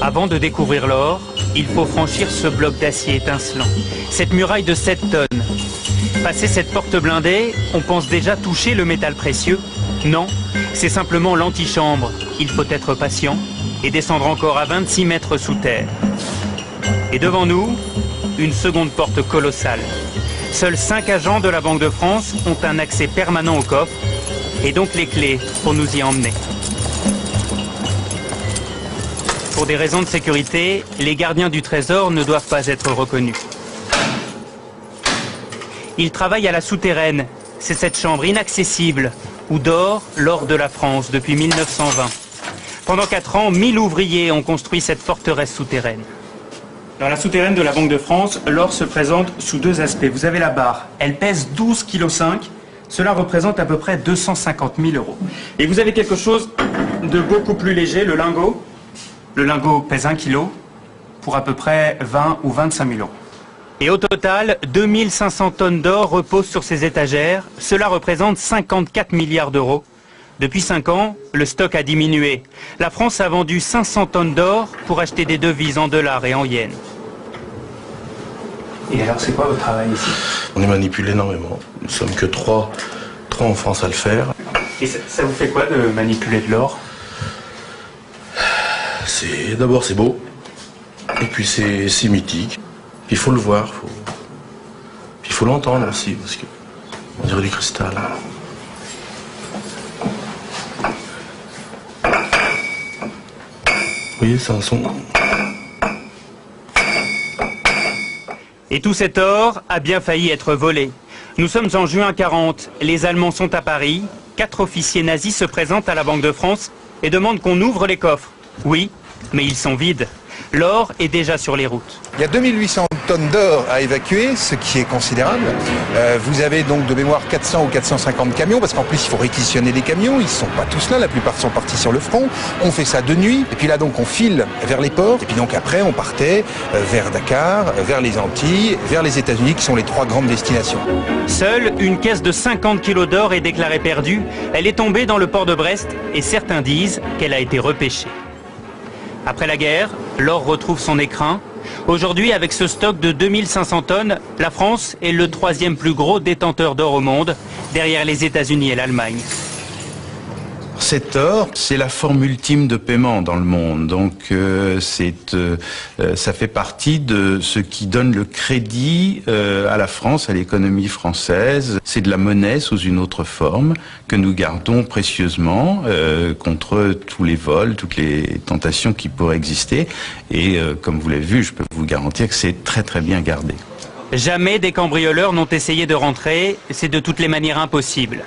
Avant de découvrir l'or, il faut franchir ce bloc d'acier étincelant, cette muraille de 7 tonnes. Passer cette porte blindée, on pense déjà toucher le métal précieux. Non, c'est simplement l'antichambre. Il faut être patient et descendre encore à 26 mètres sous terre. Et devant nous, une seconde porte colossale. Seuls 5 agents de la Banque de France ont un accès permanent au coffre et donc les clés pour nous y emmener. Pour des raisons de sécurité, les gardiens du trésor ne doivent pas être reconnus. Ils travaillent à la souterraine. C'est cette chambre inaccessible où dort l'or de la France depuis 1920. Pendant 4 ans, 1000 ouvriers ont construit cette forteresse souterraine. Dans la souterraine de la Banque de France, l'or se présente sous 2 aspects. Vous avez la barre, elle pèse 12,5 kg. Cela représente à peu près 250 000 €. Et vous avez quelque chose de beaucoup plus léger, le lingot. Le lingot pèse 1 kg pour à peu près 20 ou 25 000 €. Et au total, 2500 tonnes d'or reposent sur ces étagères. Cela représente 54 milliards d'euros. Depuis 5 ans, le stock a diminué. La France a vendu 500 tonnes d'or pour acheter des devises en dollars et en yens. Et alors, c'est quoi votre travail ici? On est manipulé énormément. Nous sommes que 3 en France à le faire. Et ça vous fait quoi de manipuler de l'or? D'abord c'est beau, et puis c'est mythique. Il faut le voir, puis il faut l'entendre aussi, parce que on dirait du cristal. Vous voyez, c'est un son. Et tout cet or a bien failli être volé. Nous sommes en juin 40, les Allemands sont à Paris, 4 officiers nazis se présentent à la Banque de France et demandent qu'on ouvre les coffres. Oui, mais ils sont vides. L'or est déjà sur les routes. Il y a 2800 tonnes d'or à évacuer, ce qui est considérable. Vous avez donc de mémoire 400 ou 450 camions, parce qu'en plus il faut réquisitionner les camions, ils ne sont pas tous là, la plupart sont partis sur le front. On fait ça de nuit, et puis là donc on file vers les ports, et puis donc après on partait vers Dakar, vers les Antilles, vers les États-Unis, qui sont les 3 grandes destinations. Seule une caisse de 50 kilos d'or est déclarée perdue. Elle est tombée dans le port de Brest, et certains disent qu'elle a été repêchée. Après la guerre, l'or retrouve son écrin. Aujourd'hui, avec ce stock de 2500 tonnes, la France est le 3e plus gros détenteur d'or au monde, derrière les États-Unis et l'Allemagne. Cet or, c'est la forme ultime de paiement dans le monde. Donc, ça fait partie de ce qui donne le crédit à la France, à l'économie française. C'est de la monnaie sous une autre forme que nous gardons précieusement contre tous les vols, toutes les tentations qui pourraient exister. Et comme vous l'avez vu, je peux vous garantir que c'est très très bien gardé. Jamais des cambrioleurs n'ont essayé de rentrer. C'est de toutes les manières impossible.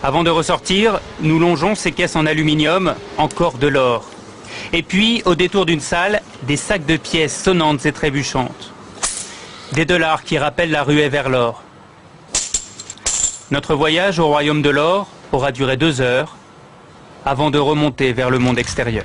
Avant de ressortir, nous longeons ces caisses en aluminium, encore de l'or. Et puis, au détour d'une salle, des sacs de pièces sonnantes et trébuchantes. Des dollars qui rappellent la ruée vers l'or. Notre voyage au royaume de l'or aura duré 2 heures, avant de remonter vers le monde extérieur.